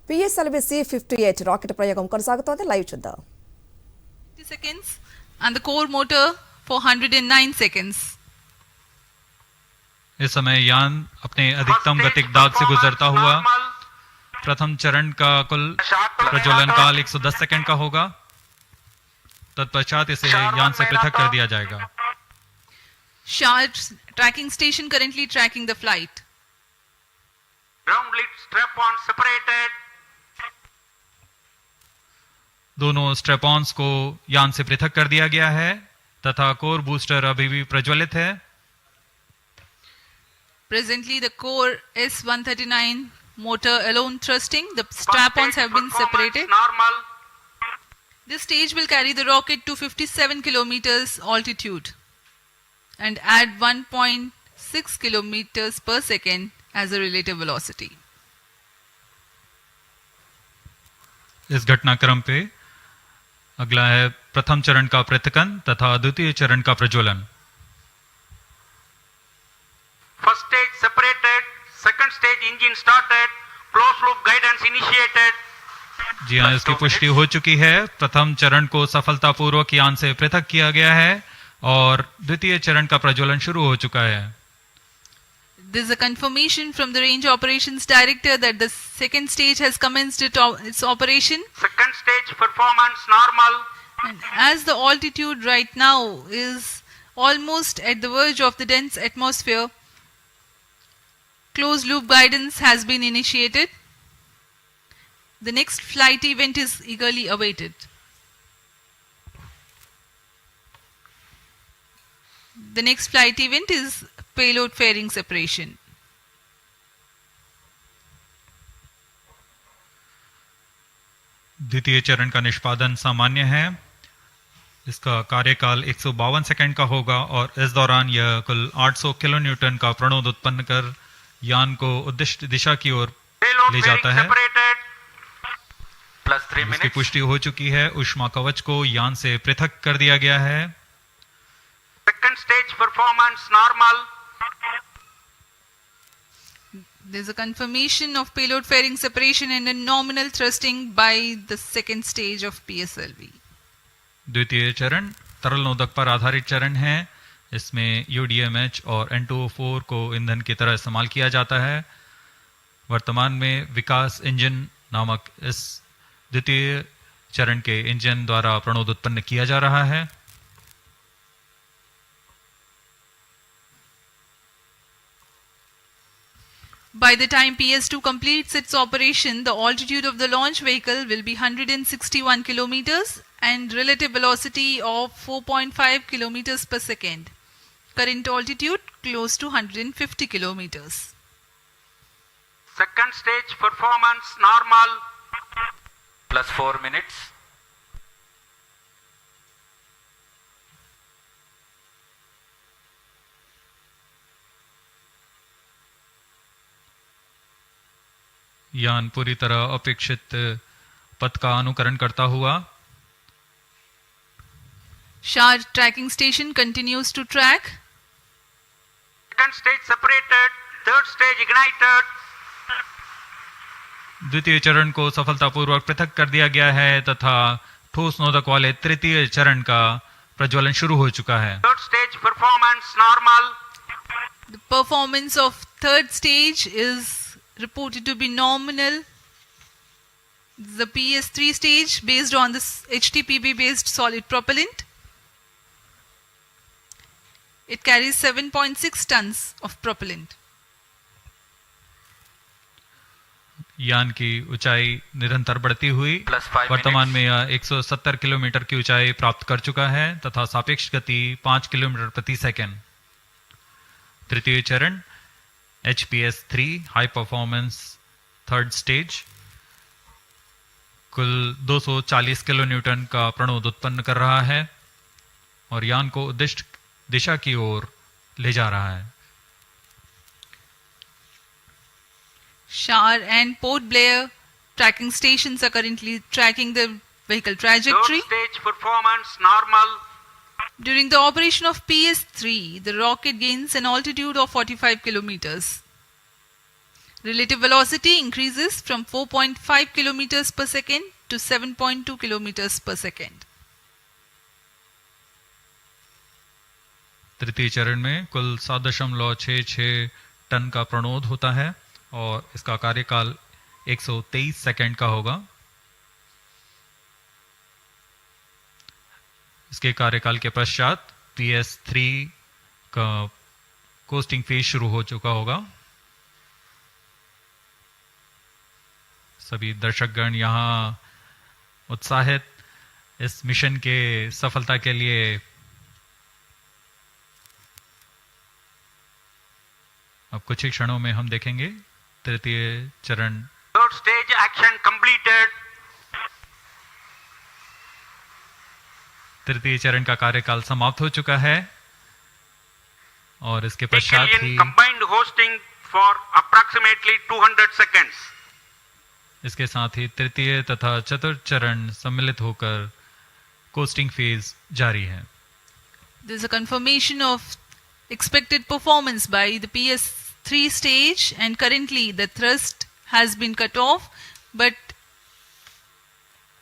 PSLV C-58 rocket ప్రయోగం కొనసాగుతోంది. Live చూద్దాం. 50 seconds and the core motor for 109 seconds. इस समय यान अपने अधिकतम गतिक दाग से गुजरता हुआ प्रथम चरण का कुल प्रज्वलन काल 110 सेकंड का होगा. तत्पश्चात इसे यान से पृथक कर दिया जाएगा. Shard tracking station currently tracking the flight. Ground lead strap-on separated. दोनों स्ट्रैप-ऑन्स को यान से पृथक कर दिया गया है तथा कोर बूस्टर अभी भी प्रज्वलित है. Presently the core S139 motor alone thrusting. The strap-ons have been separated. Normal. This stage will carry the rocket to 57 kilometers altitude and add 1.6 kilometers per second as a relative velocity. इस घटनाक्रम पे अगला है प्रथम चरण का पृथकन तथा द्वितीय चरण का प्रज्वलन. First stage separated. Second stage engine started. Closed loop guidance initiated. जी हाँ, इसकी पुष्टि हो चुकी है. प्रथम चरण को सफलतापूर्वक यान से पृथक किया गया है और द्वितीय चरण का प्रज्वलन शुरू हो चुका है. There is a confirmation from the Range Operations Director that the second stage has commenced its operation. Second stage performance normal. And as the altitude right now is almost at the verge of the dense atmosphere, closed loop guidance has been initiated. The next flight event is eagerly awaited. The next flight event is payload fairing separation. द्वितीय चरण का निष्पादन सामान्य है. इसका कार्यकाल 152 second का होगा और इस दौरान यह कुल 800 किलो न्यूटन का प्रणोद उत्पन्न कर यान को उद्दिष्ट दिशा की ओर ले जाता है. इसकी पुष्टि हो चुकी है. ऊष्मा कवच को यान से पृथक कर दिया गया है. Second stage performance normal. There is a confirmation of payload fairing separation and a nominal thrusting by the second stage of PSLV. द्वितीय चरण तरल नोदक पर आधारित चरण है. इसमें UDMH और N2O4 को ईंधन की तरह इस्तेमाल किया जाता है. वर्तमान में विकास इंजन नामक इस द्वितीय चरण के इंजन द्वारा प्रणोद उत्पन्न किया जा रहा है. By the time PS2 completes its operation, the altitude of the launch vehicle will be 161 kilometers and relative velocity of 4.5 kilometers per second. Current altitude close to 150 kilometers. Second stage performance normal. Plus 4 minutes. यान पूरी तरह अपेक्षित पथ का अनुकरण करता हुआ Shard tracking station continues to track. Second stage separated. Third stage ignited. द्वितीय चरण को सफलतापूर्वक पृथक कर दिया गया है तथा ठोस नोदक वाले तृतीय चरण का प्रज्वलन शुरू हो चुका है. Third stage performance normal. The performance of third stage is reported to be nominal. The PS3 stage based on this HTPB based solid propellant. It carries 7.6 tons of propellant. यान की ऊंचाई निरंतर बढ़ती हुई वर्तमान में यह 170 किलोमीटर की ऊंचाई प्राप्त कर चुका है तथा सापेक्ष गति 5 किलोमीटर प्रति सेकंड. तृतीय चरण HPS3 high performance third stage कुल 240 किलो न्यूटन का प्रणोद उत्पन्न कर रहा है और यान को उद्दिष्ट दिशा की ओर ले जा रहा है. Shard and Port Blair tracking stations are currently tracking the vehicle trajectory. Third stage performance normal. During the operation of PS3, the rocket gains an altitude of 45 kilometers. Relative velocity increases from 4.5 kilometers per second to 7.2 kilometers per second. तृतीय चरण में कुल 7.66 ton का प्रणोद होता है और इसका कार्यकाल 123 सेकंड का होगा। इसके कार्यकाल के पश्चात PS3 का कोस्टिंग फेज शुरू हो चुका होगा। सभी दर्शकगण यहाँ उत्साहित इस मिशन के सफलता के लिए। अब कुछ ही क्षणों में हम देखेंगे तृतीय चरण। Third stage action completed. तृतीय चरण का कार्यकाल समाप्त हो चुका है और इसके पश्चात Vehicle he in combined hosting for approximately 200 seconds. इसके साथ ही तृतीय तथा चतुर्थ चरण सम्मिलित होकर कोस्टिंग फेज जारी है। There is a confirmation of expected performance by the PS3 stage, and currently the thrust has been cut off, but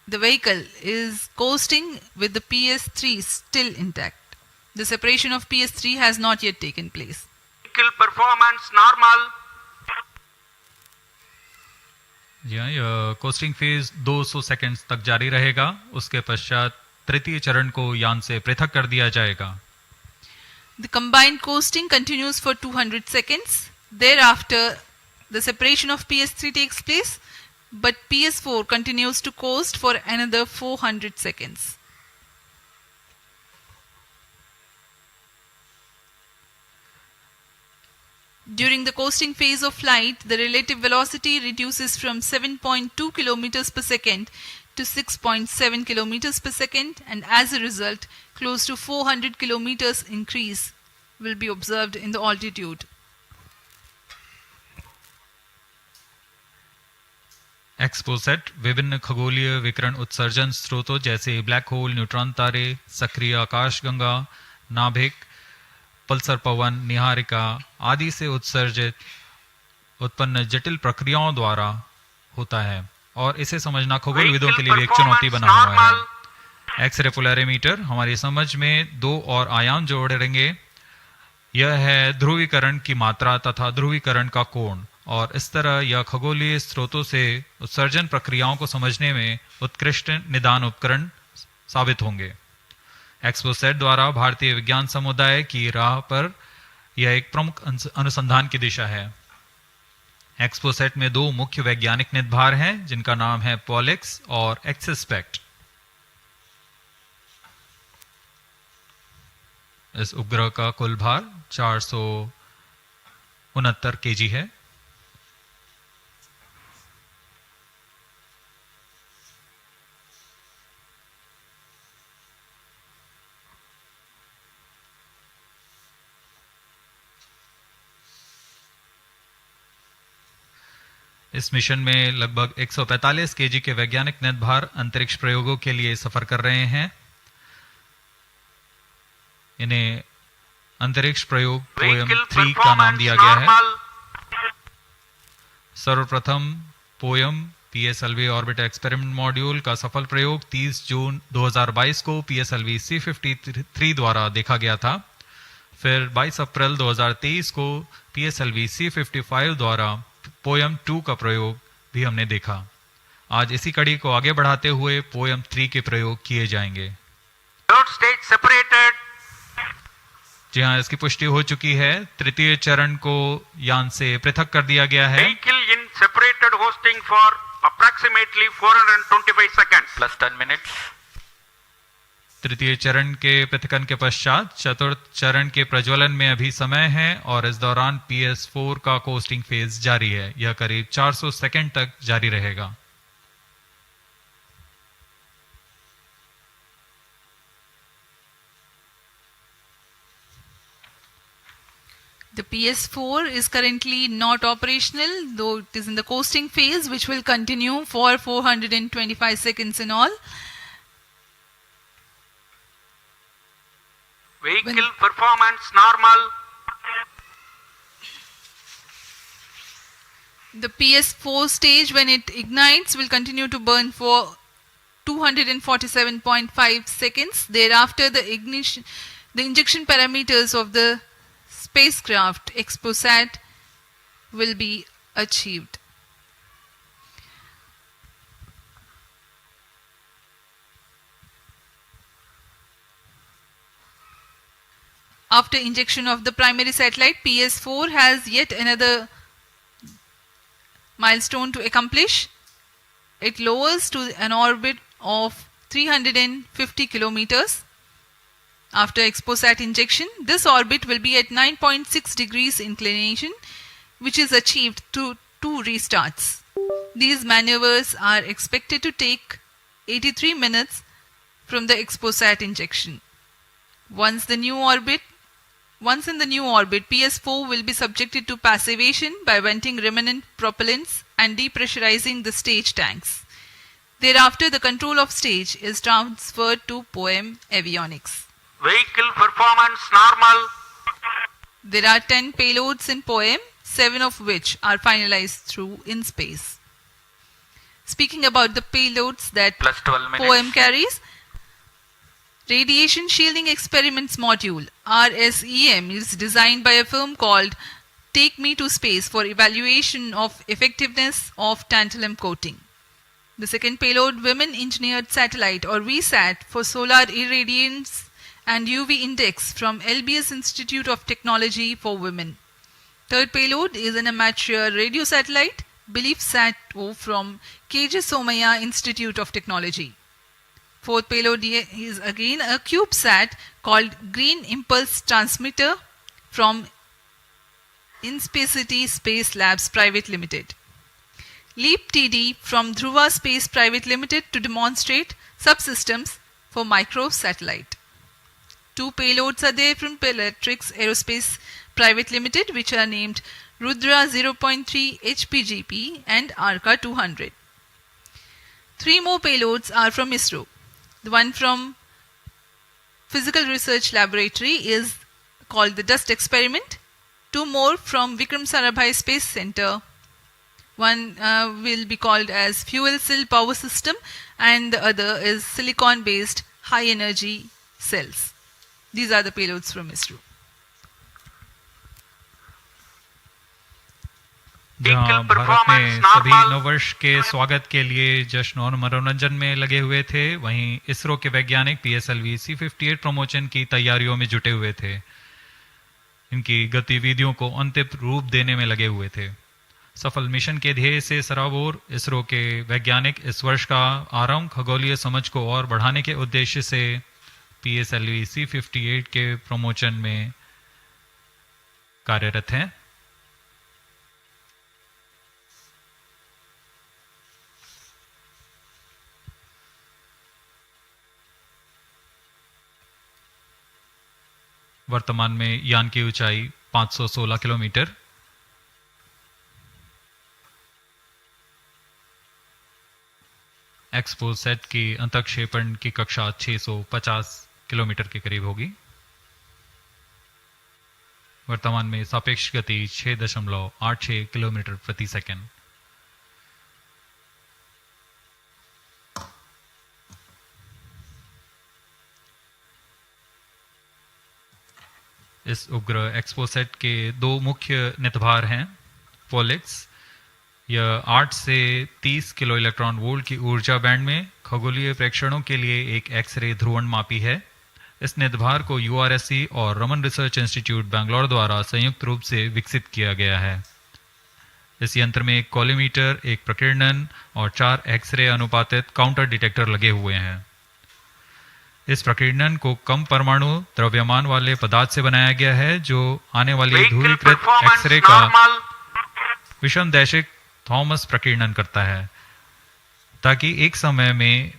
the vehicle is coasting with the PS3 still intact. The separation of PS3 has not yet taken place. Vehicle performance normal. जी हाँ, यह costing phase 200 seconds तक जारी रहेगा। उसके पश्चात तृतीय चरण को यान से पृथक कर दिया जाएगा। The combined coasting continues for 200 seconds. Thereafter, the separation of PS3 takes place, but PS4 continues to coast for another 400 seconds. During the coasting phase of flight, the relative velocity reduces from 7.2 kilometers per second to 6.7 kilometers per second, and as a result, close to 400 kilometers increase will be observed in the altitude. XPoSat विभिन्न खगोलीय विकिरण उत्सर्जन स्रोतों जैसे black hole, neutron तारे, सक्रिय आकाशगंगा, नाभिक, पल्सर पवन, निहारिका आदि से उत्सर्जित उत्पन्न जटिल प्रक्रियाओं द्वारा होता है और इसे समझना खगोलविदों के लिए भी एक चुनौती बना हुआ है। एक्सरे पोलैरिमीटर हमारी समझ में दो और आयाम जोड़ेंगे। यह है ध्रुवीकरण की मात्रा तथा ध्रुवीकरण का कोण, और इस तरह यह खगोलीय स्रोतों से उत्सर्जन प्रक्रियाओं को समझने में उत्कृष्ट निदान उपकरण साबित होंगे। एक्सपोसेट द्वारा भारतीय विज्ञान समुदाय की राह पर यह एक प्रमुख अनुसंधान की दिशा है। एक्सपोसेट में दो मुख्य वैज्ञानिक निदभार हैं जिनका नाम है पॉलिक्स और एक्सिस्पेक्ट। इस उपग्रह का कुल भार 469 केजी है। इस मिशन में लगभग 145 केजी के वैज्ञानिक निदभार अंतरिक्ष प्रयोगों के लिए सफर कर रहे हैं। इन्हें अंतरिक्ष प्रयोग पोयम 3 का नाम दिया गया है। सर्वप्रथम poem PSLV orbit experiment module का सफल प्रयोग 30 जून 2022 को PSLV C53 द्वारा देखा गया था। फिर 22 अप्रैल 2023 को PSLV C55 द्वारा पोयम 2 का प्रयोग भी हमने देखा। आज इसी कड़ी को आगे बढ़ाते हुए पोयम 3 के प्रयोग किए जाएंगे। Third stage separated. जी हाँ, इसकी पुष्टि हो चुकी है। तृतीय चरण को यान से पृथक कर दिया गया है। Vehicle in separated hosting for approximately 425 seconds. Plus 10 minutes. तृतीय चरण के पृथकन के पश्चात चतुर्थ चरण के प्रज्वलन में अभी समय है और इस दौरान PS4 का कोस्टिंग फेज जारी है। यह करीब 400 सेकंड तक जारी रहेगा। The PS4 is currently not operational, though it is in the coasting phase, which will continue for 425 seconds in all. Vehicle performance normal. The PS4 stage, when it ignites, will continue to burn for 247.5 seconds. Thereafter, the injection parameters of the spacecraft XPOSat will be achieved. After injection of the primary satellite, PS4 has yet another milestone to accomplish. It lowers to an orbit of 350 kilometers. After XPOSat injection, this orbit will be at 9.6 degrees inclination, which is achieved through 2 restarts. These maneuvers are expected to take 83 minutes from the XPOSat injection. Once in the new orbit, PS4 will be subjected to passivation by venting remnant propellants and depressurizing the stage tanks. Thereafter, the control of stage is transferred to POEM Avionics. Vehicle performance normal. There are 10 payloads in POEM, 7 of which are finalized through IN-SPACE. Speaking about the payloads that Plus 12 minutes. POEM carries, Radiation Shielding Experiments Module RSEM is designed by a firm called Take Me to Space for evaluation of effectiveness of tantalum coating. The second payload, Women Engineered Satellite or VSAT for solar irradiance and UV index from LBS Institute of Technology for Women. Third payload is an amateur radio satellite, BeliefSat-O from KJ Somaiya Institute of Technology. Fourth payload is again a CubeSat called Green Impulse Transmitter from InSpacity Space Labs Private Limited. LEAP TD from Dhruva Space Private Limited to demonstrate subsystems for microsatellite. 2 payloads are there from Peletrix Aerospace Private Limited, which are named Rudra 0.3 HPGP and Arca 200. 3 more payloads are from ISRO. The one from Physical Research Laboratory is called the Dust Experiment. 2 more from Vikram Sarabhai Space Center. One will be called as Fuel Cell Power System and the other is Silicon Based High Energy Cells. These are the payloads from ISRO. जहां भारत में सभी नववर्ष के स्वागत के लिए जश्न और मनोरंजन में लगे हुए थे, वहीं इसरो के वैज्ञानिक PSLV C58 प्रमोशन की तैयारियों में जुटे हुए थे। इनकी गतिविधियों को अंतिम रूप देने में लगे हुए थे। सफल मिशन के ध्येय से सराबोर इसरो के वैज्ञानिक इस वर्ष का आरंभ खगोलीय समझ को और बढ़ाने के उद्देश्य से PSLV C58 के प्रमोशन में कार्यरत हैं। वर्तमान में यान की ऊंचाई 516 किलोमीटर, एक्सपोसैट की अंतःक्षेपण की कक्षा 650 किलोमीटर के करीब होगी। वर्तमान में सापेक्ष गति 6.86 किलोमीटर प्रति सेकंड। इस उपग्रह एक्सपोसैट के 2 मुख्य नितभार हैं। पोलिक्स, यह 8 से 30 किलो इलेक्ट्रॉन वोल्ट की ऊर्जा बैंड में खगोलीय प्रेक्षणों के लिए एक एक्सरे ध्रुवणमापी है। इस नितभार को URSC और रमन रिसर्च इंस्टीट्यूट बैंगलोर द्वारा संयुक्त रूप से विकसित किया गया है। इस यंत्र में एक कॉलीमीटर, एक प्रकीर्णन और 4 एक्सरे अनुपातित काउंटर डिटेक्टर लगे हुए हैं। इस प्रकीर्णन को कम परमाणु द्रव्यमान वाले पदार्थ से बनाया गया है, जो आने वाली ध्रुवीकृत एक्सरे का विषमदैशिक थॉमस प्रकीर्णन करता है, ताकि एक समय में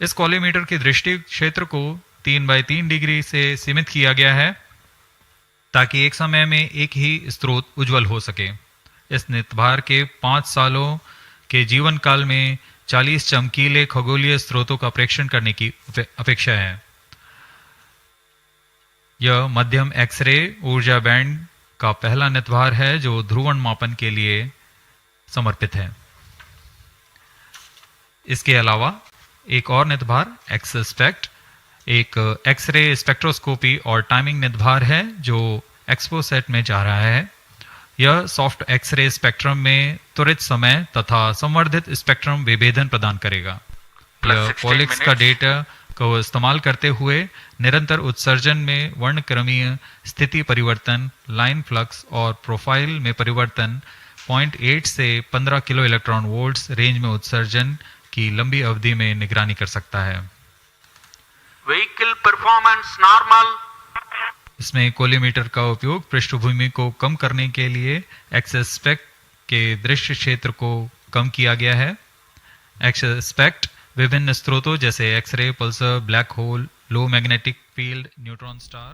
इस कॉलीमीटर की दृष्टि क्षेत्र को 3/3 डिग्री से सीमित किया गया है, ताकि एक समय में एक ही स्रोत उज्जवल हो सके। इस नितभार के 5 सालों के जीवन काल में 40 चमकीले खगोलीय स्रोतों का प्रेक्षण करने की अपेक्षा है। यह मध्यम एक्सरे ऊर्जा बैंड का पहला नितभार है जो ध्रुवण मापन के लिए समर्पित है। इसके अलावा एक और नितभार एक्स स्पेक्ट एक एक्सरे स्पेक्ट्रोस्कोपी और टाइमिंग नितभार है जो एक्सपो सेट में जा रहा है। यह सॉफ्ट एक्सरे स्पेक्ट्रम में त्वरित समय तथा संवर्धित स्पेक्ट्रम विभेदन प्रदान करेगा। यह पॉलिक्स का डेटा को इस्तेमाल करते हुए निरंतर उत्सर्जन में वर्णक्रमीय स्थिति परिवर्तन, लाइन फ्लक्स और प्रोफाइल में परिवर्तन 0.8 से 15 किलो इलेक्ट्रॉन वोल्ट्स रेंज में उत्सर्जन की लंबी अवधि में निगरानी कर सकता है। Vehicle performance normal. इसमें कोलिमीटर का उपयोग पृष्ठभूमि को कम करने के लिए एक्स स्पेक्ट के दृश्य क्षेत्र को कम किया गया है। एक्स स्पेक्ट विभिन्न स्रोतों जैसे एक्सरे, पल्सर, ब्लैक होल, लो मैग्नेटिक फील्ड, न्यूट्रॉन स्टार